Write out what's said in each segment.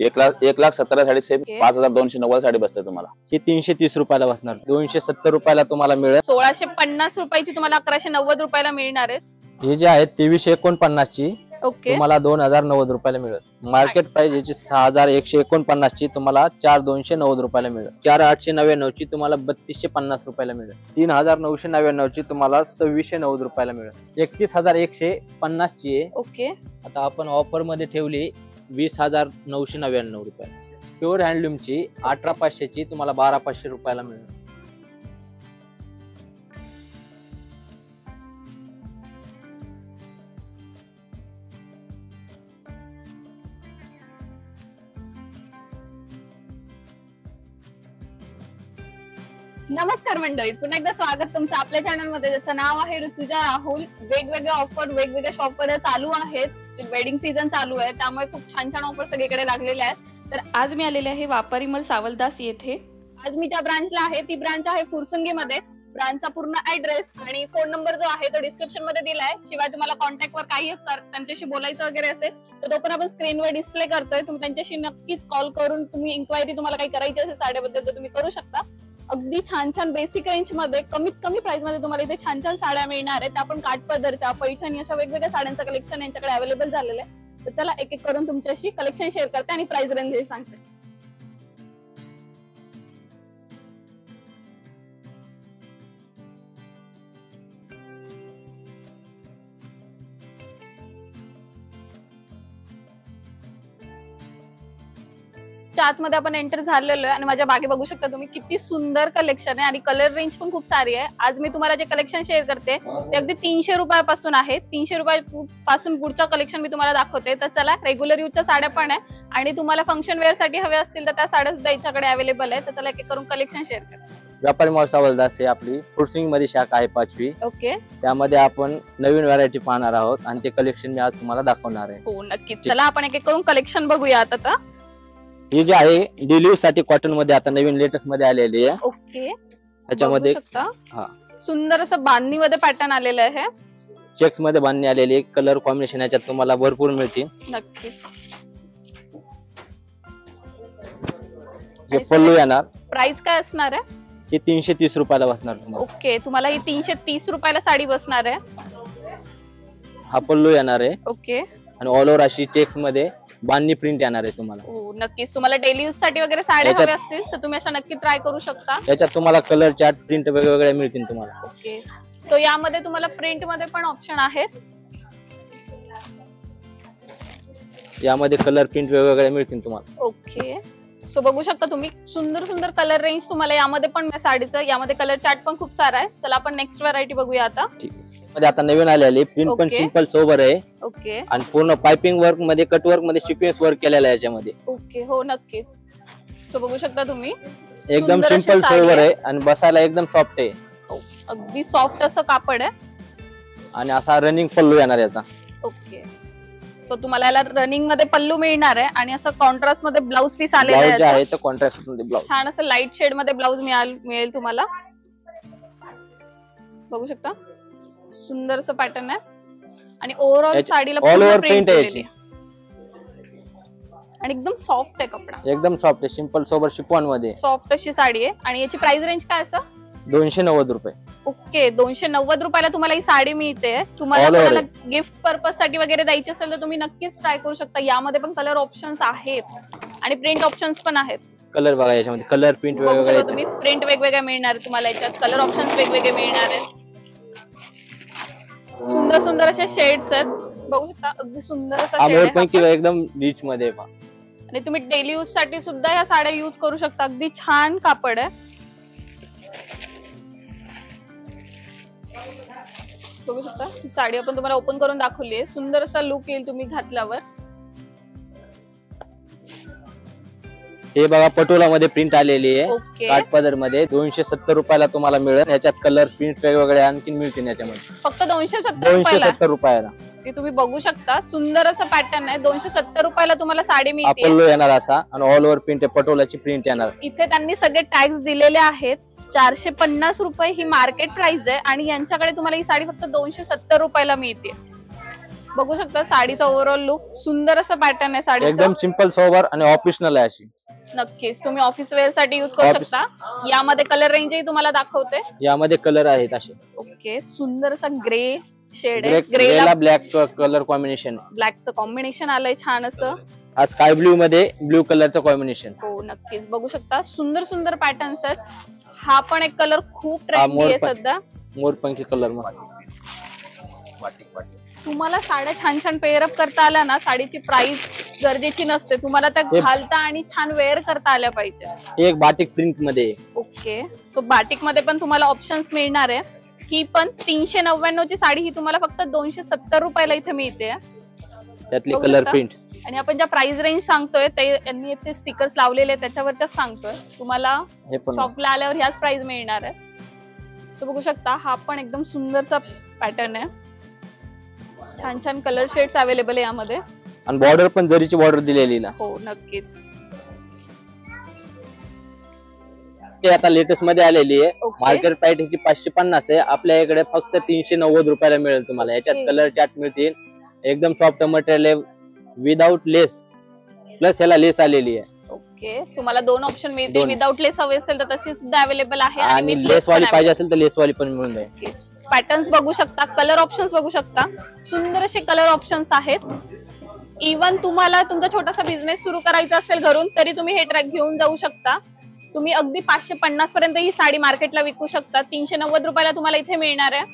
1,17,000 sari same 5,290 sari बसते तुम्हाला। ही 330 रुपयाला बसणार, 270 रुपयाला तुम्हाला मिळेल। 1650 रुपयाची तुम्हाला 1190 रुपयाला मिळणार आहे। हे जे आहे 2349 ची ओके तुम्हाला 2090 रुपयाला मिळेल। मार्केट प्राइस याची 6149 ची तुम्हाला 4290 रुपयाला मिळेल। 4899 ची तुम्हाला 3250 रुपयाला मिळेल। 3999 ची तुम्हाला 2690 रुपयाला मिळेल। 31150 ची आहे। ओके आता आपण ऑफर मध्ये ठेवली 20,999 रुपये। प्युअर हँडलूम ची 18,500 ची तुम्हाला 12,500 रुपयाला मिळेल। नमस्कार मंडळी, पुन्हा एकदा स्वागत तुमचं आपल्या चॅनल मध्ये, ज्याचं नाव आहे ऋतुजा राहुल। वेगवेगळे ऑफर वेगवेगळ्या शॉप वर चालू आहेत। वेडिंग सीझन चालू आहे, त्यामुळे खूप छान छान ऑफर सगळीकडे लागलेले आहेत। तर आज मी आलेले आहे व्यापारी मॉल सावलदास येथे। आज मी ज्या ब्रांचला आहे ती ब्रांच आहे फुरसुंगी मध्ये। ब्रांचचा पूर्ण ऍड्रेस आणि फोन नंबर जो आहे तो डिस्क्रिप्शन मध्ये दिलाय। शिवाय तुम्हाला कॉन्टॅक्ट वर काही त्यांच्याशी बोलायचं वगैरे असेल तर तो पण आपण स्क्रीनवर डिस्प्ले करतोय। तुम्ही त्यांच्याशी नक्कीच कॉल करून तुम्ही इन्क्वायरी तुम्हाला काही करायची असेल साड्याबद्दल तर तुम्ही करू शकता। अगदी छान छान बेसिक रेंज मध्ये कमीत कमी प्राइस मध्ये तुम्हाला इथे छान छान साड्या मिळणार आहेत। आपण काठपदरच्या, पैठणी अशा वेगवेगळ्या साड्यांचं कलेक्शन यांच्याकडे अवेलेबल झालेलं आहे। तर चला एक एक करून तुमच्याशी कलेक्शन शेअर करते आणि प्राइस रेंज सांगते। आतमध्ये आपण एंटर झालेलो आहे आणि माझ्या मागे बघू शकता तुम्ही किती सुंदर कलेक्शन आहे आणि कलर रेंज पण खूप सारी आहे। आज मी तुम्हाला जे कलेक्शन शेअर करते ते अगदी 300 रुपयापासून आहे। 300 रुपयापासून पुढचं कलेक्शन मी तुम्हाला दाखवते। तर चला, रेग्युलर यूजच्या साड्या पण आहे आणि तुम्हाला फंक्शन वेअर साठी हवे असतील तर त्या साड्या सुद्धा याच्याकडे अवेलेबल आहे। तर चला एक एक करून कलेक्शन शेअर करते। व्यापारी मॉल सावलदास हे आपली फुरसुंगी मध्ये शाखा आहे 5वी। ओके, त्यामध्ये आपण नवीन व्हरायटी पाहणार आहोत आणि ते कलेक्शन मी आज तुम्हाला दाखवणार आहे। हो नक्कीच, चला आपण एक एक करून कलेक्शन बघूया। आता हे जे आहे डेली यूज साठी कॉटन मध्ये आता नवीन लेटेस्ट मध्ये आलेली आहे। ओके, त्याच्यामध्ये सुंदर असं बांधणी मध्ये पॅटर्न आलेलं आहे। चेक्स मध्ये बांधणी आलेली आहे। कलर कॉम्बिनेशन याच्यात तुम्हाला भरपूर मिळतील। नक्कीच हे पल्लू येणार, प्राइस काय असणार आहे? हे 330 रुपयाला बसणार तुम्हाला। ओके, तुम्हाला ही 330 रुपयाला साडी बसणार आहे। हा पल्लू येणार आहे। ओके, आणि ऑल ओव्हर अशी चेक्स मध्ये बांधणी प्रिंट येणार आहे तुम्हाला। हो नक्कीच, तुम्हाला डेली यूज साठी वगैरे साड्या हव्या असतील तर तुम्ही अशा नक्की ट्राय करू शकता। याच्यात तुम्हाला कलर चार्ट प्रिंट वेगवेगळे मिळतील तुम्हाला। ओके, सो यामध्ये तुम्हाला प्रिंट मध्ये पण ऑप्शन आहेत। यामध्ये कलर प्रिंट वेगवेगळे मिळतील तुम्हाला। ओके, सो बघू शकता तुम्ही सुंदर सुंदर कलर रेंज तुम्हाला यामध्ये पण साडीचं। यामध्ये कलर चार्ट पण खूप सारा आहे। चला आपण नेक्स्ट व्हरायटी बघूया आता। ठीक आहे, मध्ये आता नवीन आलेली प्रिंट पण सिंपल सोबर आहे। ओके, आणि पूर्ण पाइपिंग वर्क मध्ये, कट वर्क मध्ये सिक्वेन्स वर्क केलेला आहे याच्यामध्ये। ओके, हो नक्कीच, सो बघू शकता तुम्ही एकदम सिंपल सोबर आहे आणि बसायला एकदम सॉफ्ट आहे। अगदी सॉफ्ट असं कापड आहे आणि असा रनिंग पल्लू येणार याचा। ओके, सो तुम्हाला याला रनिंग मध्ये पल्लू मिळणार आहे आणि असं कॉन्ट्रास्ट मध्ये ब्लाउज पीस आलेला ब्लाउज आहे तर कॉन्ट्रास्ट मध्ये ब्लाउज छान असं लाईट शेड मध्ये ब्लाउज मिळेल तुम्हाला। बघू शकता सुंदर असं पॅटर्न आहे आणि ओव्हरऑल साडीला ऑल ओव्हर प्रिंट आहे आणि एकदम सॉफ्ट आहे कपडा। एकदम सॉफ्ट आहे, सिंपल सोबर शिफॉन मध्ये सॉफ्ट अशी साडी आहे आणि याची प्राइस रेंज काय असं? 290 रुपये। ओके, 290 रुपयाला तुम्हाला ही साडी मिळते। तुम्हाला गिफ्ट पर्पज साठी वगैरे द्यायची असेल तर तुम्ही नक्कीच ट्राय करू शकता। यामध्ये पण कलर ऑप्शन्स आहेत आणि प्रिंट ऑप्शन्स पण आहेत। कलर बघा, याच्यामध्ये कलर प्रिंट वेगवेगळे, तुम्ही प्रिंट वेगवेगळे मिळणार तुम्हाला याच्यात, कलर ऑप्शन्स वेगवेगळे मिळणार आहेत। सुंदर सुंदर असे शेड्स आहेत, बघू शकता अगदी सुंदर असा शेड आहे एकदम रिच मध्ये आणि तुम्ही डेली यूज साठी सुद्धा या साड्या यूज करू शकता। अगदी छान कापड आहे, बघू शकता। ही साडी आपण तुम्हाला ओपन करून दाखवली आहे। सुंदर असा लुक येईल तुम्ही घातल्यावर। हे बघा पटोला मध्ये प्रिंट आलेली आहे, ओके, काठपदर मध्ये 270 रुपयाला तुम्हाला मिळेल। याच्यात कलर प्रिंट वेगवेगळे आणखी मिळतील याच्यामध्ये, फक्त 270 रुपयाला। ते तुम्ही बघू शकता सुंदर असं पॅटर्न आहे। 270 रुपयाला तुम्हाला साडी मिळते। पल्लू येणार असा आणि ऑल ओव्हर प्रिंट आहे, पटोलाची प्रिंट येणार। इथे त्यांनी सगळे टॅग्स दिलेले आहेत। 450 रुपये ही मार्केट प्राइस आहे आणि यांच्याकडे तुम्हाला ही साडी फक्त 270 रुपयाला मिळते। बघू शकता साडीचा ओव्हरऑल लुक सुंदर असं पॅटर्न आहे साडीचा. एकदम सिंपल सोबर आणि ऑफिशनल आहे अशी. नक्कीच तुम्ही ऑफिस वेअर साठी युज करू शकता. यामध्ये कलर रेंजही तुम्हाला दाखवते. यामध्ये कलर आहेत असे. ओके, सुंदर असा ग्रे शेड आहे. ग्रेला ब्लॅक कलर कॉम्बिनेशन, ब्लॅकचं कॉम्बिनेशन आलंय छान असं. आज स्काय ब्ल्यू मध्ये ब्ल्यू कलरचं कॉम्बिनेशन. हो नक्कीच बघू शकता सुंदर सुंदर पॅटर्न्स आहेत. हा पण एक कलर खूप ट्रेंडी आहे सध्या. मोरपंखी कलर मस्त. तुम्हाला साड्या छान छान पेअर अप करता आल्या ना, साडीची प्राइस गरजेची नसते. तुम्हाला त्या घालता आणि छान वेअर करता आल्या पाहिजे. एक बाटिक प्रिंट मध्ये. ओके, सो बाटिक मध्ये पण तुम्हाला ऑप्शन्स मिळणार आहे. ही पण 399 ची साडी ही तुम्हाला फक्त 270 रुपयाला इथे मिळते. त्यातली कलर प्रिंट. आणि आपण ज्या प्राइस रेंज सांगतोय ते यांनी ते स्टिकर्स लावलेले त्याच्यावरच्याच सांगतोय. तुम्हाला शॉपला आल्यावर ह्याच प्राइस मिळणार आहे. सो बघू शकता हा पण एकदम सुंदरसा पॅटर्न आहे. छान छान कलर शेड्स अवेलेबल आहे यामध्ये. आणि बॉर्डर पण जरीची बॉर्डर दिलेली ना. हो नक्कीच. आता लेटेस्ट मध्ये आलेली आहे. मार्केट प्राइस ह्याची 550 आहे. आपल्या इकडे फक्त 390 रुपयाला मिळेल तुम्हाला. याच्यात कलर चार्ट मिळतील. एकदम सॉफ्ट मटेरियल आहे, विदाउट लेस, प्लस याला लेस आलेली आहे. ओके, तुम्हाला दोन ऑप्शन मिळतील. विदाउट लेस हवे असेल तर तशी सुद्धा अवेलेबल आहे. आणि लेस वाली पाहिजे असेल तर लेस वाली पण मिळून जाईल. पॅटर्न्स बघू शकता, कलर ऑप्शन्स बघू शकता. सुंदर असे कलर ऑप्शन्स आहेत. इव्हन तुम्हाला तुमचा छोटासा बिझनेस सुरू करायचा असेल घरून तरी तुम्ही हे ट्रॅक घेऊन जाऊ शकता. तुम्ही अगदी 550 पर्यंत ही साडी मार्केटला विकू शकता. 390 रुपयाला तुम्हाला इथे मिळणार आहे.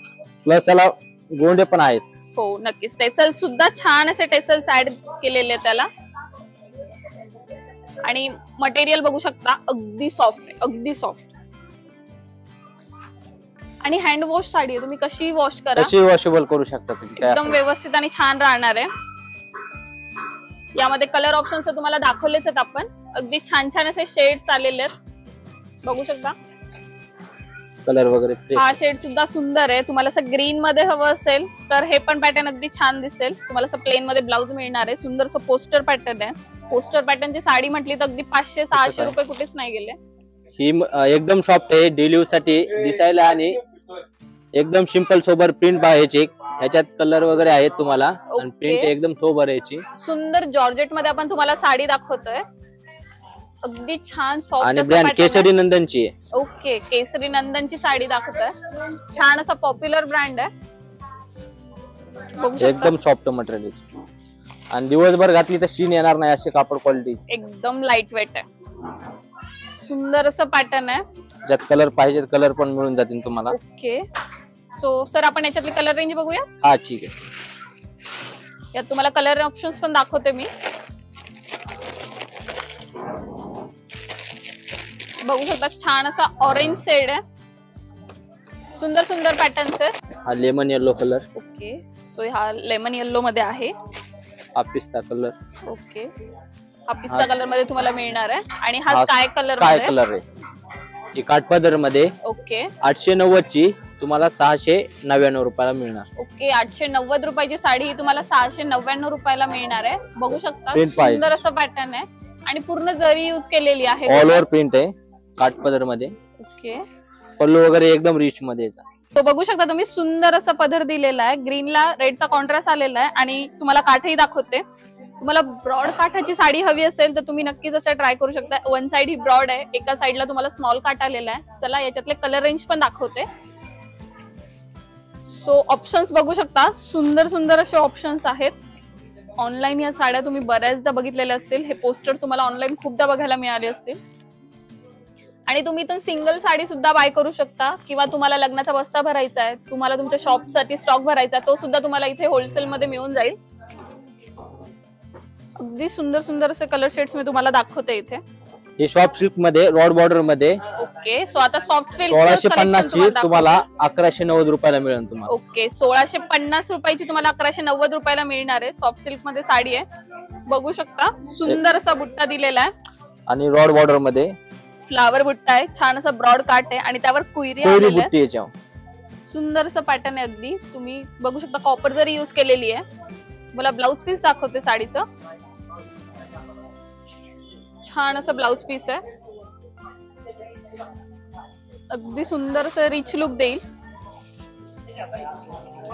प्लस याला गोंडे पण आहेत. हो नक्कीच. टेसल सुद्धा छान असे टेसल्स ऍड केलेले आहेत त्याला. आणि मटेरियल बघू शकता अगदी सॉफ्ट आहे, अगदी सॉफ्ट. आणि हँड वॉश साडी आहे. तुम्ही कशी वॉश करा, कशी वॉशेबल करू शकता तुम्ही. एकदम व्यवस्थित आणि छान राहणार आहे. यामध्ये कलर ऑप्शन्स तुम्हाला दाखवलेच आहेत आपण. अगदी छान छान असे शेड्स आलेले आहेत. बघू शकता कलर वगैरे. हा शेड सुद्धा सुंदर आहे. तुम्हाला असं ग्रीन मध्ये हवं असेल तर हे पण पॅटर्न अगदी छान दिसेल. तुम्हाला असं प्लेन मध्ये ब्लाउज मिळणार आहे. सुंदर असं पोस्टर पॅटर्न आहे. पोस्टर पॅटर्नची साडी म्हटली तर अगदी 500-600 रुपये कुठेच नाही गेले. ही एकदम सॉफ्ट आहे. डेली यूज साठी दिसायला आणि एकदम सिंपल सोबर प्रिंट बाहेरची. ह्याच्यात कलर वगैरे आहेत तुम्हाला. आणि प्रिंट एकदम सोबर याची. सुंदर जॉर्जेट मध्ये आपण तुम्हाला साडी दाखवतोय. अगदी छान सॉफ्ट. आणि ब्रँड केसरी नंदनची आहे. ओके, केसरी नंदनची साडी दाखवतोय. छान असा पॉप्युलर ब्रँड आहे. एकदम सॉफ्ट मटेरियल आणि दिवसभर घातली तर शीन येणार नाही अशी कापड क्वालिटी. एकदम लाईट वेट आहे. सुंदर असं पॅटर्न आहे. ज्यात कलर पाहिजे कलर पण मिळून जातील तुम्हाला. ओके, सो सर आपण याच्यातली कलर रेंज बघूया. हा ठीक आहे. यात तुम्हाला कलर ऑप्शन्स पण दाखवते मी. बघू शकता छान असा ऑरेंज शेड आहे. सुंदर सुंदर पॅटर्न्स आहेत. हा lemon yellow colour. Okay, so हा लेमन येलो मध्ये आहे. हा पिस्ता कलर. ओके, हा पिस्ता कलर मध्ये तुम्हाला मिळणार आहे. आणि हा स्काय कलर आहे. ही काठपदर मध्ये. ओके, 890 ची तुम्हाला 699 रुपयाला मिळणार. ओके, 890 रुपयाची साडी ही तुम्हाला 699 रुपयाला मिळणार आहे. बघू शकता सुंदर असं पॅटर्न आहे. आणि पूर्ण जरी यूज केलेली आहे. ऑल ओव्हर प्रिंट आहे काठपदर मध्ये. ओके, पल्लू वगैरे एकदम रिच मध्ये. तो बघू शकता तुम्ही सुंदर असा पदर दिलेला आहे. ग्रीनला रेडचा कॉन्ट्रास्ट आलेला आहे. आणि तुम्हाला काठही दाखवते. तुम्हाला ब्रॉड काठाची साडी हवी असेल तर तुम्ही नक्कीच असं ट्राय करू शकता. वन साइड ही ब्रॉड आहे, एका साइडला तुम्हाला स्मॉल काठ आलेला आहे. चला याच्यातले कलर रेंज पण दाखवते. सो ऑप्शन्स बघू शकता. सुंदर सुंदर असे ऑप्शन्स आहेत. ऑनलाईन या साड्या तुम्ही बऱ्याचदा बघितलेल्या असतील. हे पोस्टर तुम्हाला ऑनलाईन खूपदा बघायला मिळाले असतील. आणि तुम्ही इथून सिंगल साडी सुद्धा बाय करू शकता. किंवा तुम्हाला लग्नाचा बस्ता भरायचा आहे, तुम्हाला तुमच्या शॉप साठी स्टॉक भरायचा तो सुद्धा तुम्हाला इथे होलसेल मध्ये मिळून जाईल. अगदी सुंदर सुंदर असे कलर शेड्स मी तुम्हाला दाखवते इथे. हे सॉफ्ट सिल्क मध्ये रॉड बॉर्डर मध्ये. ओके, सो आता सॉफ्ट सिल्क 1650 ची तुम्हाला 1190 रुपयाला मिळेल तुम्हाला. ओके, 1650 रुपयाची तुम्हाला 1190 रुपयाला मिळणार आहे. सॉफ्ट सिल्क मध्ये साडी आहे. बघू शकता सुंदर असा बुट्टा दिलेला आहे. आणि रॉड बॉर्डर मध्ये फ्लावर बुट्टा आहे. छान असं ब्रॉड काट आहे आणि त्यावर कुयरी बुट्टी आहे. सुंदर असं पॅटर्न आहे. अगदी तुम्ही बघू शकता कॉपर जरी यूज केलेली आहे. मला ब्लाउज पीस दाखवते साडीचं. छान असं ब्लाउज पीस आहे. अगदी सुंदर असं रिच लुक देईल.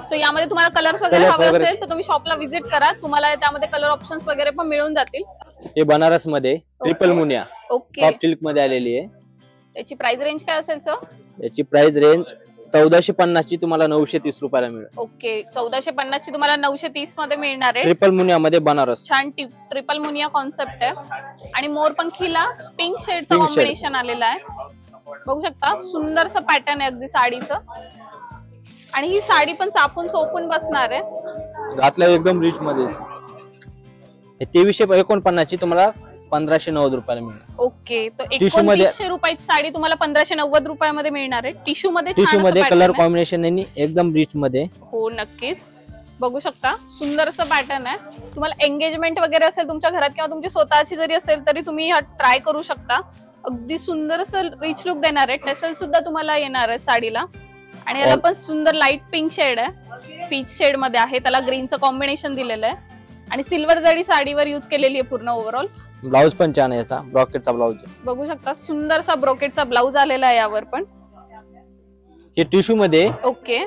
सो यामध्ये तुम्हाला कलर्स वगैरे Colours हवे वगैरे- असेल तर तुम्ही शॉपला व्हिजिट करा, तुम्हाला त्यामध्ये कलर ऑप्शन्स वगैरे पण मिळून जातील. हे बनारस मध्ये triple Muniya okay, soft silk मध्ये आलेली आहे. याची प्राइस रेंज काय असेल सर? याची प्राइस रेंज 1450 ची तुम्हाला 930 रुपयाला मिळेल. ओके, 1450 ची तुम्हाला 930 मध्ये मिळणार आहे. ट्रिपल मुनिया मध्ये बनारस. छान ट्रिपल मुनिया कॉन्सेप्ट आहे आणि मोरपंखीला पिंक शेडचं Pink shade. कॉम्बिनेशन आलेलं आहे. बघू शकता सुंदरसं पॅटर्न आहे अगदी साडीचं, आणि ही साडी पण चापून चोपून बसणार आहे. घातल्या एकदम रिच मध्ये. 2349 ची तुम्हाला 1590 रुपयाला मिळेल. ओके, तर Tissue मध्ये- 2900 रुपयाची साडी तुम्हाला 1590 रुपयामध्ये मिळणार आहे. टिश्यू मध्ये टिश्यू छान मध्ये असं कलर pattern आहे. कॉम्बिनेशन एकदम रिच मध्ये. हो नक्कीच, बघू शकता सुंदर असं पॅटर्न आहे. तुम्हाला एंगेजमेंट वगैरे असेल तुमच्या घरात किंवा तुमची स्वतःची जरी असेल तरी तुम्ही हा ट्राय करू शकता. अगदी सुंदर असं रिच लुक देणार आहे. टेसल सुद्धा तुम्हाला येणार आहे साडीला, आणि याला पण सुंदर लाईट पिंक शेड आहे, पीच शेड मध्ये आहे. त्याला ग्रीनचं कॉम्बिनेशन दिलेलं आहे आणि सिल्वर जरी साडीवर युज केलेली आहे पूर्ण ओव्हरऑल. ब्लाउज पण छान आहे याचा, ब्रॉकेटचा ब्लाउज. बघू शकता सुंदरसा ब्रोकेटचा ब्लाउज आलेला आहे यावर पण. हे टिश्यू मध्ये ओके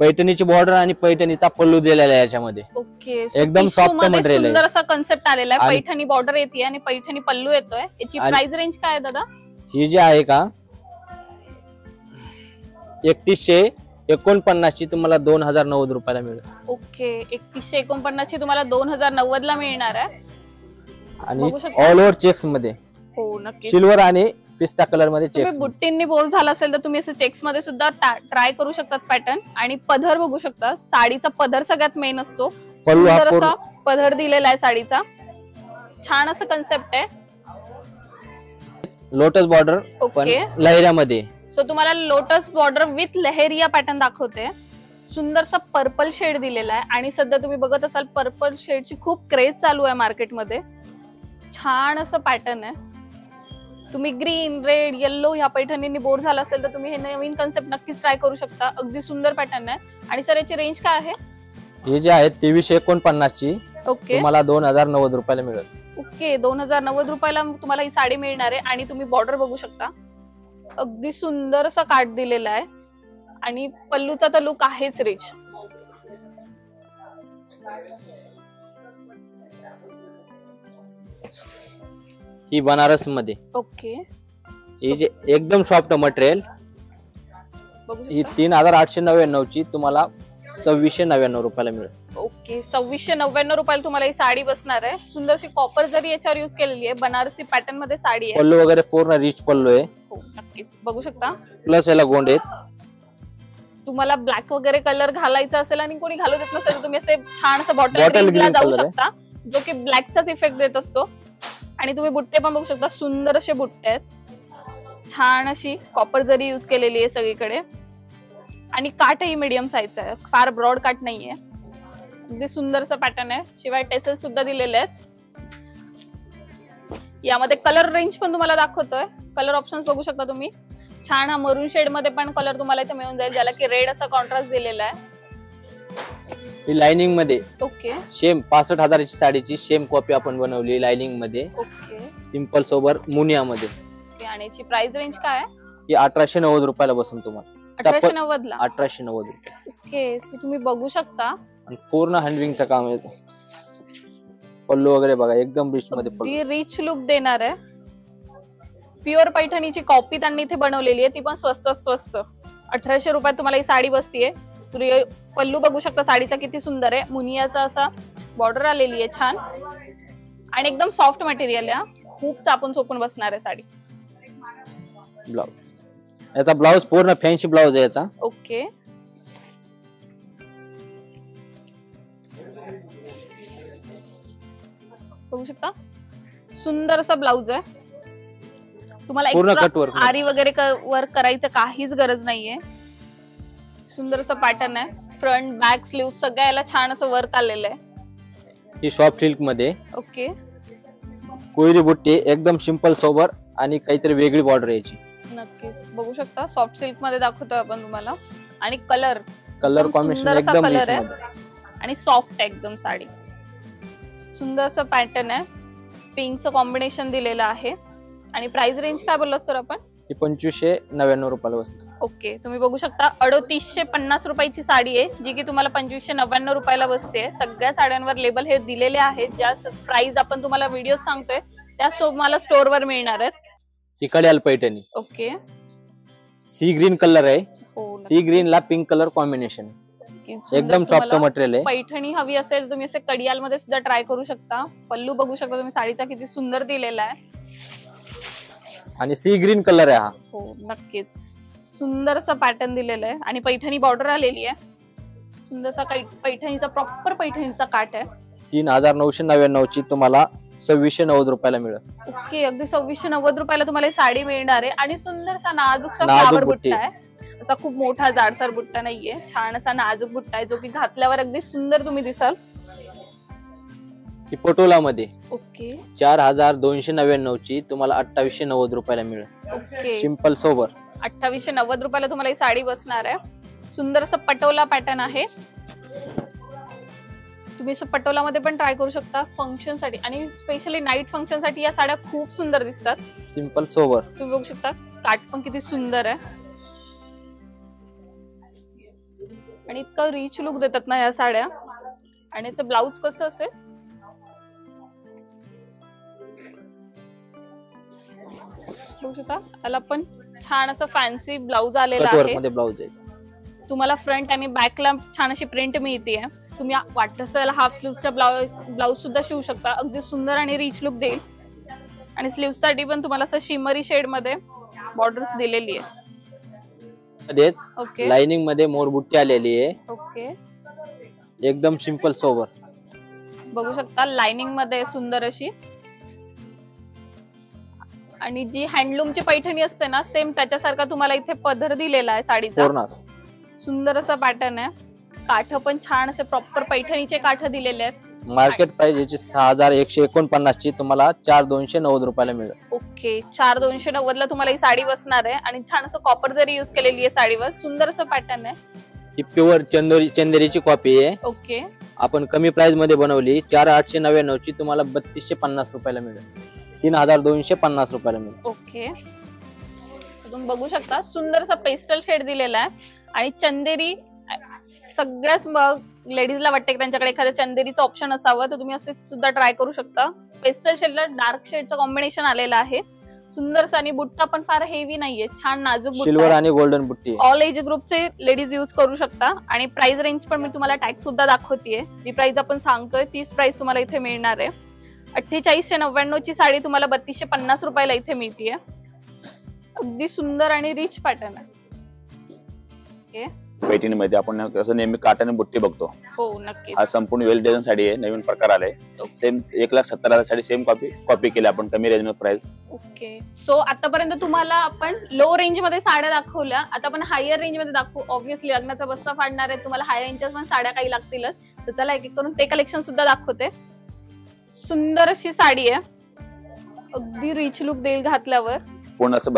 पैठणीची बॉर्डर आणि पैठणीचा पल्लू दिलेला आहे याच्यामध्ये. ओके, एकदम Tissue soft मध्ये material आहे. सुंदर असा कन्सेप्ट आलेला आहे. आणि- पैठणी बॉर्डर येते आणि पैठणी पल्लू येतोय. याची आणि- प्राइस रेंज काय आहे दादा? ही जी आहे का 3149 ची तुम्हाला 2090 रुपयाला मिळेल. ओके, 3149 ची तुम्हाला 2090 ला मिळणार आहे. आणि बघू शकता. ऑल ओव्हर चेक्स मध्ये हो नक्की. सिल्वर आणि पिस्ता कलर मध्ये तुम्ही चेक्स. बुट्टींनी बोर झाला असेल तर तुम्ही असं चेक्स मध्ये सुद्धा ट्राय करू शकतात पॅटर्न. आणि पदर बघू शकता, साडीचा पदर सगळ्यात मेन असतो. पल्लू हा सुंदर पूर्ण- असा पदर दिलेला आहे साडीचा. छान असं कन्सेप्ट आहे. लोटस बॉर्डर पण ओके, लहिऱ्यामध्ये. सो तुम्हाला lotus border with leheriya pattern दाखवते. सुंदरसा पर्पल शेड दिलेला आहे आणि सध्या तुम्ही बघत असाल पर्पल शेडची खूप क्रेज चालू आहे मार्केटमध्ये. छान असं पॅटर्न आहे. तुम्ही ग्रीन, रेड, येल्लो ह्या पैठणींनी बोर झाला असेल तर तुम्ही हे नवीन कन्सेप्ट नक्कीच ट्राय करू शकता. अगदी सुंदर पॅटर्न आहे. आणि सर याची रेंज काय आहे? हे जे आहे 2349 ची ओके तुम्हाला 2090 रुपयाला मिळेल. ओके, 2090 रुपयाला तुम्हाला ही साडी मिळणार आहे. आणि तुम्ही बॉर्डर बघू शकता, अगदी सुंदर असा काट दिलेला आहे आणि पल्लूचा तर लुक आहेच रिच. ही बनारस मध्ये. ओके, ही जे एकदम सॉफ्ट मटेरियल. बघू ही शकता. 3899 ची तुम्हाला 2699 रुपयाला मिळेल. ओके, 2699 रुपयाला तुम्हाला ही साडी बसणार आहे. सुंदरशी कॉपर जरी याच्यावर युज केलेली आहे. बनारसी पॅटर्न मध्ये साडी आहे. पल्लू वगैरे पूर्ण रिच पल्लू आहे. हो नक्कीच, बघू शकता. प्लस याला गोंड आहेत. तुम्हाला ब्लॅक वगैरे कलर घालायचा असेल आणि कोणी घालू देत नसेल तर तुम्ही असे छान असं Bottle बॉटल ग्रीनला green जाऊ color आहे. शकता, जो की ब्लॅकचाच इफेक्ट देत असतो. आणि तुम्ही बुट्टे पण बघू शकता, सुंदर असे बुट्टे आहेत. छान अशी कॉपर जरी युज केलेली आहे सगळीकडे. आणि काठही मीडियम साईजचा आहे, फार ब्रॉड काट नाहीये. अगदी सुंदर असं पॅटर्न आहे. शिवाय टेसल सुद्धा दिलेले आहेत. यामध्ये कलर रेंज पण तुम्हाला दाखवतोय. कलर ऑप्शन्स बघू शकता तुम्ही. छान हा मरून शेड मध्ये पण कलर तुम्हाला इथे मिळून जाईल, ज्याला की रेड असा कॉन्ट्रास्ट दिलेला आहे. ही लाइनिंग मध्ये ओके सेम 65,000 ची साडीची सेम कॉपी आपण बनवली लाइनिंग मध्ये, ओके सिंपल सोबत मुनिया मध्ये. ओके. आणि याची प्राइस रेंज काय आहे? ही 1890 रुपयाला बसून तुम्हाला. 1890 ला. 1890 रुपये. ओके, सो तुम्ही बघू शकता आणि पूर्ण हँडविंगचं काम येतं. पल्लू वगैरे बघा एकदम रिच मध्ये पल्लू. ती रिच लुक देणार आहे. प्युअर पैठणीची कॉपी त्यांनी इथे बनवलेली आहे, ती पण स्वस्त 1800 रुपयात तुम्हाला ही साडी बसतीये. पल्लू बघू शकता साडीचा किती सुंदर आहे. मुनियाचा असा बॉर्डर आलेली आहे छान, आणि एकदम सॉफ्ट मटेरियल आहे. खूप चापून चोपून बसणार आहे साडी. ब्लाउज, याचा ब्लाउज पूर्ण फॅन्सी ब्लाउज आहे याचा. ओके, बघू शकता सुंदर असा ब्लाउज आहे. तुम्हाला पूर्ण एक्स्ट्रा कट वर्क. आरी वगैरे वर्क करायचं काहीच गरज नाहीये. सुंदर असं पॅटर्न आहे. फ्रंट, बॅक, स्लीव सगळ्या याला छान असं वर्क आलेलं आहे. ही सॉफ्ट सिल्क मध्ये ओके, कोयरी बुट्टी एकदम सिंपल सोबर आणि काहीतरी वेगळी बॉर्डर याची. नक्कीच बघू शकता. सॉफ्ट सिल्क मध्ये दाखवतोय आपण तुम्हाला. आणि कलर कॉम्बिनेशन सुंदर असा एकदम कलर रिच आहे मध्ये. आणि सॉफ्ट आहे एकदम साडी. सुंदर असं पॅटर्न आहे. पिंकचं कॉम्बिनेशन दिलेलं आहे. आणि प्राइस रेंज काय बोललात सर आपण? ही 2599 रुपयाला बसते. ओके, तुम्ही बघू शकता 3850 रुपयाची साडी आहे, जी की तुम्हाला 2599 रुपयाला बसते. सगळ्या साड्यांवर लेबल हे दिलेले आहेत. ज्या प्राइस आपण तुम्हाला व्हिडिओत सांगतोय त्याच तुम्हाला स्टोअरवर मिळणार आहेत. ही Kadiyal Paithani okay, sea green colour आहे. हो, सी ग्रीन ला पिंक कलर कॉम्बिनेशन, एकदम सॉफ्ट मटेरियल आहे. पैठणी हवी असेल तुम्ही असे कडियाल मध्ये सुद्धा ट्राय करू शकता. पल्लू बघू शकता तुम्ही साडीचा किती सुंदर दिलेला आहे. आणि सी ग्रीन कलर आहे हा. हो नक्कीच, सुंदर असा पॅटर्न दिलेला आहे आणि पैठणी बॉर्डर आलेली आहे. सुंदरसा पैठणीचा प्रॉपर पैठणीचा काट आहे. 3999 ची तुम्हाला 2690 रुपयाला मिळेल. ओके, अगदी 2690 रुपयाला तुम्हाला ही साडी मिळणार आहे. आणि सुंदरसा नाजूकसा नाजूक फ्लावर बुट्टी. बुट्टा आहे. असा खूप मोठा जाडसर बुट्टा नाहीये, छान असा नाजूक बुट्टा आहे जो की घातल्यावर अगदी सुंदर तुम्ही दिसाल. ही पटोला मध्ये ओके 4299 ची तुम्हाला 2890 रुपयाला मिळेल. ओके, सिंपल सोबर 2890 रुपयाला तुम्हाला ही साडी बसणार आहे. सुंदर असं पटोला पॅटर्न आहे. तुम्ही असं पटोला मध्ये पण ट्राय करू शकता फंक्शन साठी, आणि स्पेशली नाईट फंक्शन साठी या साड्या खूप सुंदर दिसतात. सिंपल सोबर तुम्ही बघू शकता काट पण किती सुंदर आहे आणि इतकं रिच लुक देतात ना या साड्या. आणि याचं ब्लाउज कसं असेल, बघू शकता याला पण छान असं फॅन्सी ब्लाउज आलेला कटवर्क आहे. मध्ये ब्लाउज आहे. तुम्हाला फ्रंट आणि बॅकला छान अशी प्रिंट मिळते. तुम्ही वाटलं असेल हाफ स्लीव्हचा ब्लाउज सुद्धा शिवू शकता. अगदी सुंदर आणि रिच लुक देईल. आणि स्लीव्ह साठी पण तुम्हाला असं शिमरी शेड मध्ये बॉर्डर्स दिलेली आहे. ओके, लाइनिंग मध्ये मोरबुट्टी आलेली आहे. ओके, एकदम सिंपल सोबर बघू शकता लाइनिंग मध्ये सुंदर अशी. आणि जी हँडलूमची पैठणी असते ना, सेम त्याच्यासारखा तुम्हाला इथे पदर दिलेला आहे साडीचा. पूर्ण सुंदर असा पॅटर्न आहे. काठ पण छान असे प्रॉपर पैठणीचे काठ दिलेले आहेत. मार्केट प्राइस याची 6149 ची तुम्हाला 4290 रुपयाला मिळेल. ओके, 4290 ला तुम्हाला ही साडी बसणार आहे. आणि छान असं कॉपर जरी युज केलेली आहे साडीवर. सुंदर असं पॅटर्न आहे. ही प्युअर चंदेरीची कॉपी आहे. ओके, आपण कमी प्राइस मध्ये बनवली. 4899 ची तुम्हाला 3250 रुपयाला मिळेल. 3250 रुपयाला मिळेल. ओके, तुम्ही बघू शकता सुंदर असा पेस्टल शेड दिलेला आहे. आणि चंदेरी सगळ्याच लेडीजला वाटते की त्यांच्याकडे एखाद्या चंदेरीचं ऑप्शन असावं, तर तुम्ही असे सुद्धा ट्राय करू शकता. पेस्टल शेडला डार्क शेडचं कॉम्बिनेशन आलेलं आहे. सुंदर आणि बुट्टा पण फार हेवी नाहीये, छान नाजूक सिल्वर आणि गोल्डन बुट्टी. ऑल एज ग्रुपचे लेडीज यूज करू शकता. आणि प्राइस रेंज पण मी तुम्हाला टॅग सुद्धा दाखवतीये. जी प्राइस आपण सांगतोय तीच प्राइस तुम्हाला इथे मिळणार आहे. 4899 ची साडी तुम्हाला 3250 रुपयाला इथे मिळतीये. अगदी सुंदर आणि रिच पॅटर्न आहे. ओके, पैठणीमध्ये आपण कसं नेहमी काट आणि बुट्टी बघतो. हो नक्की. आज संपूर्ण वेल डिझाईन साडी आहे, नवीन प्रकार आलाय. सेम 1,70,000 साडी सेम कॉपी केली आपण कमी रेंज मध्ये प्राइस. ओके, सो आतापर्यंत तुम्हाला आपण लो रेंज मध्ये साड्या दाखवल्या. आता आपण हायर रेंज मध्ये दाखवू. ऑब्व्हियसली लग्नाचा बस्ता फाडणार आहे, तुम्हाला हायर रेंजच्या पण साड्या काही लागतीलच. तर चला एक एक करून ते कलेक्शन सुद्धा दाखवते. सुंदर अशी साडी आहे, अगदी रिच लुक देईल घातल्यावर. पूर्ण असं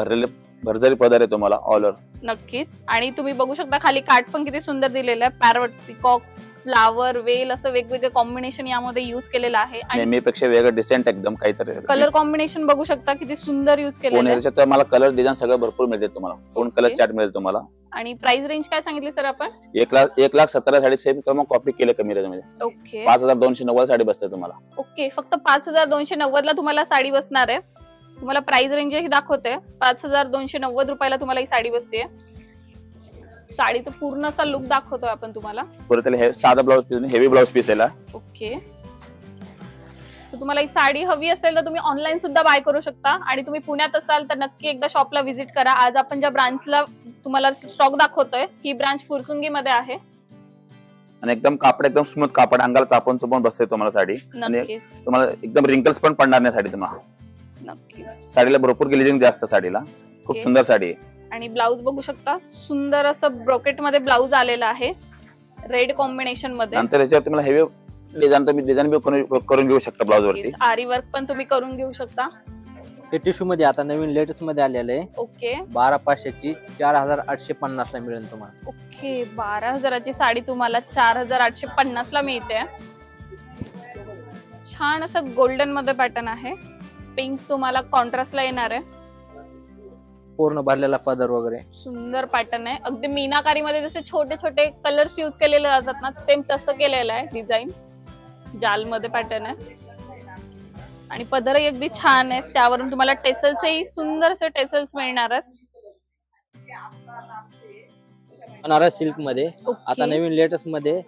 भरजरी पदर आहे तुम्हाला ऑल ओव्हर. नक्कीच. आणि तुम्ही बघू शकता खाली काठ पण किती सुंदर दिलेलं आहे. पॅरवट, पिकॉक, फ्लावर, वेल असं वेगवेगळे कॉम्बिनेशन यामध्ये युज केलेलं आहे. आणि नेहमीपेक्षा वेगळं डिसेंट एकदम काहीतरी. कलर कॉम्बिनेशन बघू शकता किती सुंदर युज केलेलं आहे. तर मला कलर डिझाईन सगळं भरपूर मिळते तुम्हाला. दोन कलर चार्ट मिळेल तुम्हाला. आणि प्राइस रेंज काय सांगितली सर आपण? 1,70,000 साडी सेम तर मग कॉपी केलं कमी रेंज मध्ये. ओके, 5290 साडी बसते तुम्हाला. ओके, फक्त 5290 ला तुम्हाला साडी बसणार आहे. तुम्हाला प्राइस रेंज ही दाखवते. 5290 रुपयाला तुम्हाला ही साडी बसते. साडीचा पूर्ण असा लुक दाखवतोय आपण तुम्हाला. परत त्याला साधा blouse piece heavy blouse piece आहे. ओके, सो तुम्हाला ही साडी हवी असेल तर तुम्ही ऑनलाईन सुद्धा बाय करू शकता. आणि तुम्ही पुण्यात असाल तर नक्की एकदा शॉपला व्हिजिट करा. आज आपण ज्या ब्रांचला तुम्हाला स्टॉक दाखवतोय ही ब्रांच फुरसुंगी मध्ये आहे. आणि एकदम कापड एकदम स्मूथ कापड, अंगाला चापून चुपून बसते तुम्हाला साडी. नक्कीच, तुम्हाला एकदम रिंकल्स पण पडणार नाही साडी तुम्हाला. नक्की. साडीला भरपूर ग्लेजिंग जास्त साडीला. खूप सुंदर साडी आहे. आणि ब्लाउज बघू शकता सुंदर असं ब्रोकेट मध्ये ब्लाउज आलेला आहे, रेड कॉम्बिनेशन मध्ये. नंतर याच्यावर तुम्हाला हेवी डिझाईन तुम्ही डिझाईन करून घेऊ शकता ब्लाउज वरती. आरी वर्क पण तुम्ही करून घेऊ शकता. हे टिश्यू मध्ये आता नवीन लेटेस्ट मध्ये आलेलं आहे. ओके, 12,500 ची 4,850 ला मिळेल तुम्हाला. ओके, 12,000ची साडी तुम्हाला 4,850 ला मिळते. छान असं गोल्डन मध्ये पॅटर्न आहे. पिंक तुम्हाला कॉन्ट्रास्टला येणार आहे. पूर्ण भरलेला पदर वगैरे. सुंदर पॅटर्न आहे. अगदी मीनाकारी मध्ये जसे छोटे छोटे कलर्स यूज केलेले जातात ना, सेम तसं केलेलं आहे डिझाईन. जाल मध्ये पॅटर्न आहे आणि पदरही अगदी छान आहे. त्यावरून तुम्हाला टेसल्सही सुंदरसे टेसल्स मिळणार आहेत. बनारस सिल्क मध्ये आता नवीन लेटेस्ट मध्ये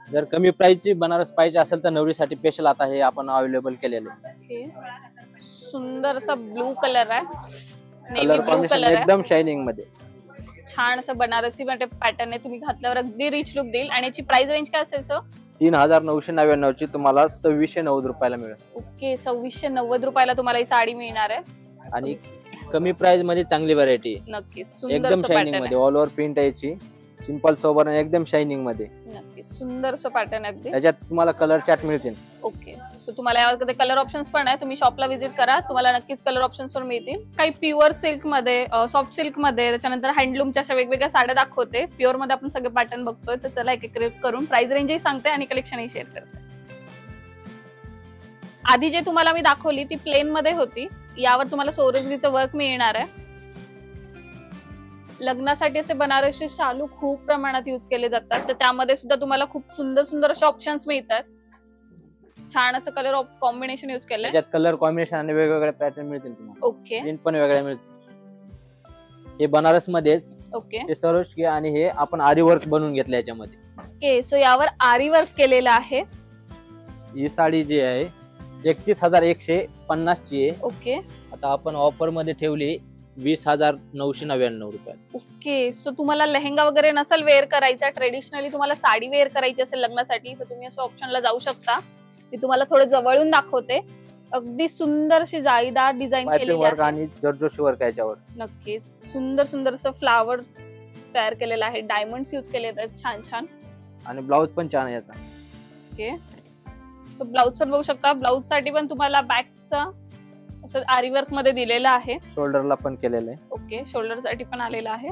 जर कमी प्राइसची बनारस पाहिजे असेल तर नवरीसाठी स्पेशल आता हे आपण अवेलेबल केलेले. सुंदर असा ब्लू कलर आहे, navy colour blue combination colour आहे. एकदम शायनिंग मध्ये छान असं बनारसी मध्ये पॅटर्न आहे. तुम्ही घातल्यावर अगदी रिच लुक देईल. आणि याची प्राइस रेंज काय असेल सर? 3999 ची तुम्हाला 2690 रुपयाला मिळेल. ओके, 2690 रुपयाला तुम्हाला ही साडी मिळणार आहे. आणि कमी प्राइस मध्ये चांगली व्हरायटी. नक्कीच एकदम शायनिंग मध्ये ऑल ओव्हर प्रिंट याची सिंपल सोबर आणि एकदम शायनिंग मध्ये. नक्कीच सुंदर असं पॅटर्न अगदी. त्याच्यात तुम्हाला कलर चार्ट मिळतील. ओके, सो तुम्हाला यामध्ये कलर ऑप्शन्स पण आहे. तुम्ही शॉपला व्हिजिट करा, तुम्हाला नक्कीच कलर ऑप्शन्स पण मिळतील. काही प्युअर सिल्क मध्ये, सॉफ्ट सिल्क मध्ये, त्याच्यानंतर हँडलूमच्या अशा वेगवेगळ्या साड्या दाखवते. प्युअर मध्ये आपण सगळे पॅटर्न बघतोय, तर चला एक एक करून प्राइस रेंजही सांगते आणि कलेक्शनही शेअर करते. आधी जे तुम्हाला मी दाखवली ती प्लेन मध्ये होती. यावर तुम्हाला सोरसगीचं वर्क मिळणार आहे. लग्नासाठी असे बनारसी शालू खूप प्रमाणात यूज केले जातात, तर त्यामध्ये सुद्धा तुम्हाला खूप सुंदर सुंदर असे ऑप्शन्स मिळतात. छान असं कलर कॉम्बिनेशन यूज केलंय. त्याच्यात कलर कॉम्बिनेशन आणि वेगवेगळे पॅटर्न मिळतील तुम्हाला. ओके, प्रिंट पण वेगळे मिळतील. हे बनारस मध्येच. ओके, हे सरोज आणि हे आपण आरी वर्क बनवून घेतलं याच्यामध्ये. ओके, सो यावर आरी वर्क केलेलं आहे. ही साडी जी आहे 31,150 ची आहे. ओके, आता आपण ऑफर मध्ये ठेवली 20,999 रुपये. ओके, सो तुम्हाला लेहेंगा वगैरे नसेल वेअर करायचा, ट्रेडिशनली तुम्हाला साडी वेअर करायची असेल लग्नासाठी, तर तुम्ही असं ऑप्शनला जाऊ शकता. मी तुम्हाला थोडं जवळून दाखवते. अगदी सुंदर अशी जाळीदार डिझाईन केलेली वर्क आहे. आणि जर्जोशी वर्क याच्यावर. नक्कीच सुंदर सुंदर असं फ्लावर तयार केलेलं आहे. डायमंड्स यूज केले आहेत छान छान. आणि ब्लाउज पण छान आहे याचा. ओके, सो ब्लाउज पण बघू शकता. ब्लाउज साठी पण तुम्हाला बॅकचा असं आरी वर्क मध्ये दिलेलं आहे. शोल्डरला पण केलेलं आहे. ओके, शोल्डर साठी पण आलेलं आहे.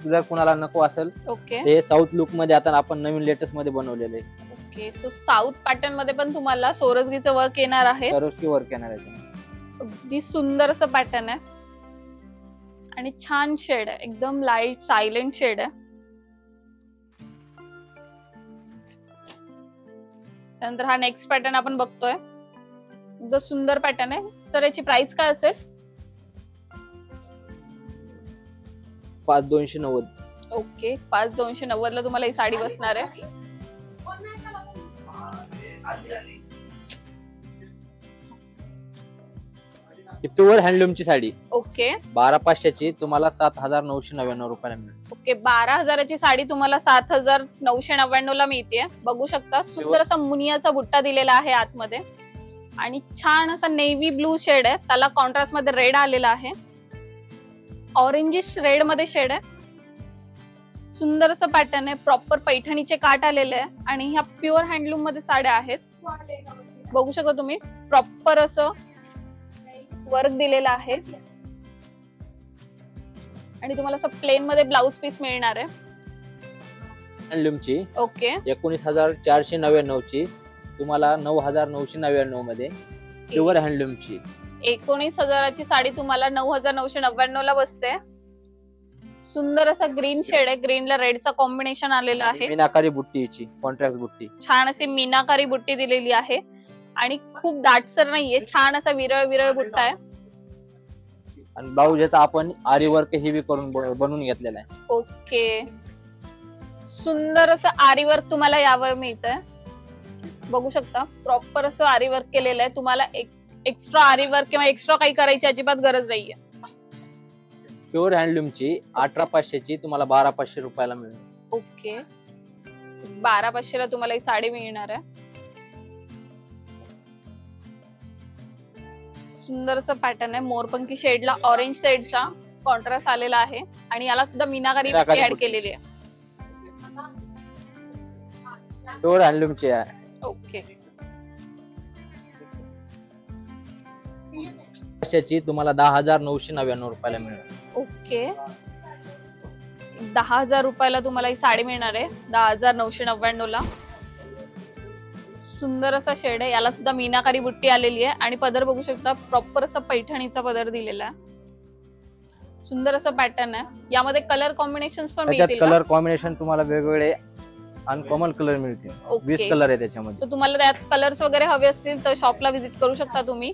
जर कुणाला नको असेल ओके, हे साऊथ लुक मध्ये आता आपण नवीन लेटेस्ट मध्ये बनवलेलं आहे. ओके, सो साऊथ पॅटर्न मध्ये पण तुम्हाला सोरसगीचं वर्क येणार आहे. सरोजकी वर्क येणार आहे. अगदी सुंदर असं पॅटर्न आहे आणि छान शेड आहे. एकदम लाईट सायलेंट शेड आहे. त्यानंतर हा नेक्स्ट पॅटर्न आपण बघतोय. एकदम सुंदर पॅटर्न आहे. सर याची प्राइस काय असेल? 5,290. ओके, 5,290 ला तुम्हाला ही साडी बसणार आहे. प्युअर हँडलूमची साडी. ओके, 12,500 ची तुम्हाला 7,999 रुपयाला मिळेल. ओके, 12,000ची साडी तुम्हाला 7,999 ला मिळते. बघू शकता सुंदर असा मुनियाचा बुट्टा दिलेला आहे आतमध्ये आणि छान असा नेव्ही ब्लू शेड आहे. त्याला कॉन्ट्रास्ट मध्ये रेड आलेला आहे. ऑरेंजिश रेड मध्ये शेड आहे. सुंदर असं पॅटर्न आहे. प्रॉपर पैठणीचे काठ आलेले आहे आणि ह्या प्युअर हँडलूम मध्ये साड्या आहेत. बघू शकता तुम्ही प्रॉपर असं वर्क दिलेला आहे आणि तुम्हाला असं प्लेन मध्ये ब्लाउज पीस मिळणार आहे. हँडलूमची. ओके, 19,499 ची तुम्हाला 9,999 मध्ये प्युअर हँडलूमची. 19,000ची साडी तुम्हाला 9,999 ला बसते. सुंदर असा ग्रीन शेड आहे. ग्रीनला रेडचा कॉम्बिनेशन आलेला आहे. मीनाकारी बुट्टीची कॉन्ट्रास्ट बुट्टी. छान अशी मीनाकारी बुट्टी दिलेली आहे आणि खूप दाटसर नाहीये. छान असा विरळ विरळ बुट्टा आहे. आणि ब्लाऊज याचा आपण आरी वर्क हेवी करून बनवून घेतलेला आहे. ओके, सुंदर असं आरी वर्क तुम्हाला यावर मिळतंय. बघू शकता प्रॉपर असं आरी वर्क केलेलं आहे. तुम्हाला एक्स्ट्रा आरी वर्क किंवा एक्स्ट्रा काही करायची अजिबात गरज नाहीये. प्युअर हँडलूमची 18,500 ची तुम्हाला 12,500 रुपयाला मिळेल. ओके, 12,500 ला तुम्हाला ही साडी मिळणार आहे. सुंदर असं पॅटर्न आहे. मोरपंखी शेडला ऑरेंज शेडचा कॉन्ट्रास्ट आलेला आहे आणि याला सुद्धा मीनाकारी ऍड केलेली आहे. प्युअर हँडलूमची आहे. ओके, 500ची तुम्हाला 10,999 रुपयाला मिळेल. ओके, 10,000 रुपयाला तुम्हाला ही साडी मिळणार आहे. 10,999 ला. सुंदर असा शेड आहे, याला सुद्धा मीनाकारी बुट्टी आलेली आहे आणि पदर बघू शकता प्रॉपर असा पैठणीचा पदर दिलेला आहे. सुंदर असं पॅटर्न आहे. यामध्ये कलर कॉम्बिनेशन पण मिळतील. कलर कॉम्बिनेशन तुम्हाला वेगवेगळे अनकॉमन कलर मिळतील. 20 कलर आहे त्याच्यामध्ये. सो तुम्हाला त्यात कलर्स वगैरे हवे असतील तर शॉपला व्हिजिट करू शकता तुम्ही.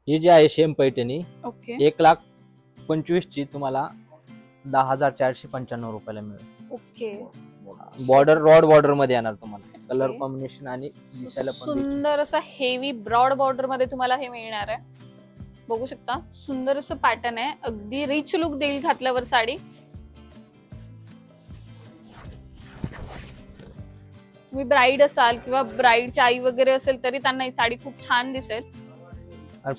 ही जी आहे सेम पैठणी ओके 1,25,000 ची तुम्हाला 10,495 रुपयाला मिळेल. ओके बॉर्डर रॉड बॉर्डर मध्ये येणार तुम्हाला. कलर कॉम्बिनेशन आणि दिसायला पण सुंदर असं हेवी ब्रॉड बॉर्डर मध्ये तुम्हाला हे मिळणार आहे. बघू शकता सुंदर असं पॅटर्न आहे. अगदी रिच लुक देईल घातल्यावर साडी. तुम्ही ब्राईड असाल किंवा ब्राईडची आई वगैरे असेल तरी त्यांना ही साडी खूप छान दिसेल.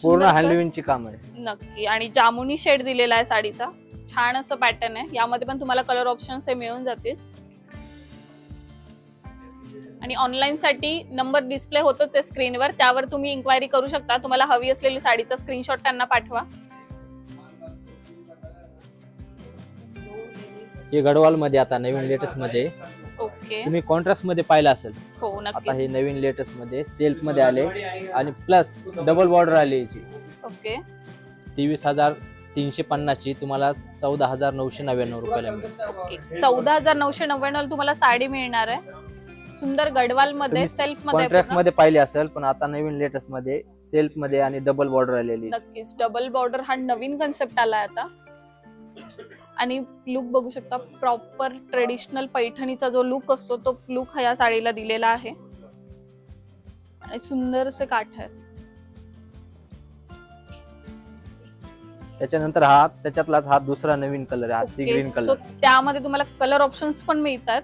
पूर्ण हँडलूमची काम आहे. नक्की. आणि जामुनी शेड दिलेला आहे साडीचा. छान असं पॅटर्न आहे. यामध्ये पण तुम्हाला कलर ऑप्शन्स हे मिळून जातील. आणि ऑनलाईन साठी नंबर डिस्प्ले होतोच आहे स्क्रीनवर, त्यावर तुम्ही इन्क्वायरी करू शकता. तुम्हाला हवी असलेली साडीचा स्क्रीनशॉट त्यांना पाठवा. हे गडवाल मध्ये आता नवीन लेटेस्ट मध्ये ओके तुम्ही कॉन्ट्रास्ट मध्ये पाहिलं असेल. हो आता नक्की. हे नवीन लेटेस्ट मध्ये सेल्फ मध्ये आले आणि प्लस डबल बॉर्डर आली याची. ओके 23,350 ची तुम्हाला 14,999 रुपयाला मिळेल. ओके 14,999 तुम्हाला साडी मिळणार आहे. सुंदर गडवाल मध्ये सेल्फ मध्ये कॉन्ट्रास्ट मध्ये पाहिली असेल, पण आता नवीन लेटेस्ट मध्ये सेल्फ मध्ये आणि डबल बॉर्डर आलेली. नक्कीच डबल बॉर्डर हा नवीन कन्सेप्ट आलाय आता. आणि लुक बघू शकता प्रॉपर ट्रेडिशनल पैठणीचा जो लुक असतो तो लुक या साडीला दिलेला आहे. आणि सुंदर असे काठ आहेत. त्याच्यानंतर त्याच्यातलाच हा दुसरा नवीन कलर आहे, सी ग्रीन कलर. त्यामध्ये तुम्हाला कलर ऑप्शन्स पण मिळतात.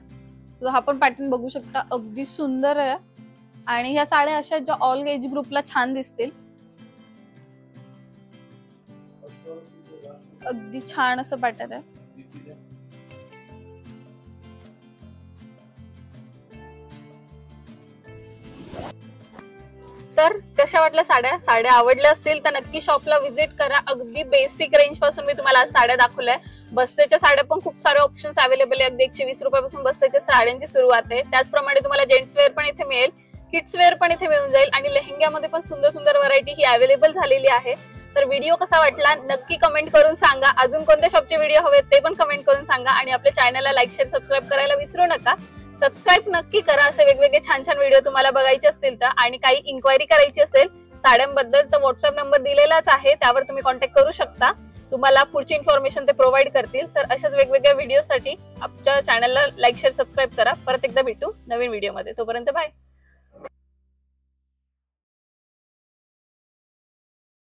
हा पण पॅटर्न बघू शकता अगदी सुंदर आहे. आणि ह्या साड्या अशा ज्या ऑल एज ग्रुपला छान दिसतील. अगदी छान असं पॅटर्न आहे. तर कशा वाटल्या साड्या आवडल्या असतील तर नक्की शॉपला व्हिजिट करा. अगदी बेसिक रेंज पासून मी तुम्हाला आज साड्या दाखवल्या. बस्तेच्या साड्या पण खूप सारे ऑप्शन्स अवेलेबल आहे. अगदी 120 रुपयापासून बस्तेच्या साड्यांची सुरुवात आहे. त्याचप्रमाणे तुम्हाला जेंट्स वेअर पण इथे मिळेल, किड्स वेअर पण इथे मिळून जाईल आणि लेहंग्यामध्ये पण सुंदर सुंदर व्हरायटी ही अवेलेबल झालेली आहे. तर व्हिडिओ कसा वाटला नक्की कमेंट करून सांगा. अजून कोणत्या शॉपचे व्हिडिओ हवेत ते पण कमेंट करून सांगा. आणि आपल्या चॅनलला लाईक शेअर सबस्क्राईब करायला विसरू नका. सबस्क्राईब नक्की करा. असे वेगवेगळे छान छान व्हिडिओ तुम्हाला बघायचे असतील तर. आणि काही इन्क्वायरी करायची असेल साड्यांबद्दल तर व्हॉट्सअप नंबर दिलेलाच आहे, त्यावर तुम्ही कॉन्टॅक्ट करू शकता. तुम्हाला पुढची इन्फॉर्मेशन ते प्रोव्हाइड करतील. तर अशाच वेगवेगळ्या व्हिडिओसाठी आमच्या चॅनलला लाईक शेअर सबस्क्राईब करा. परत एकदा भेटू नवीन व्हिडिओमध्ये. तोपर्यंत बाय.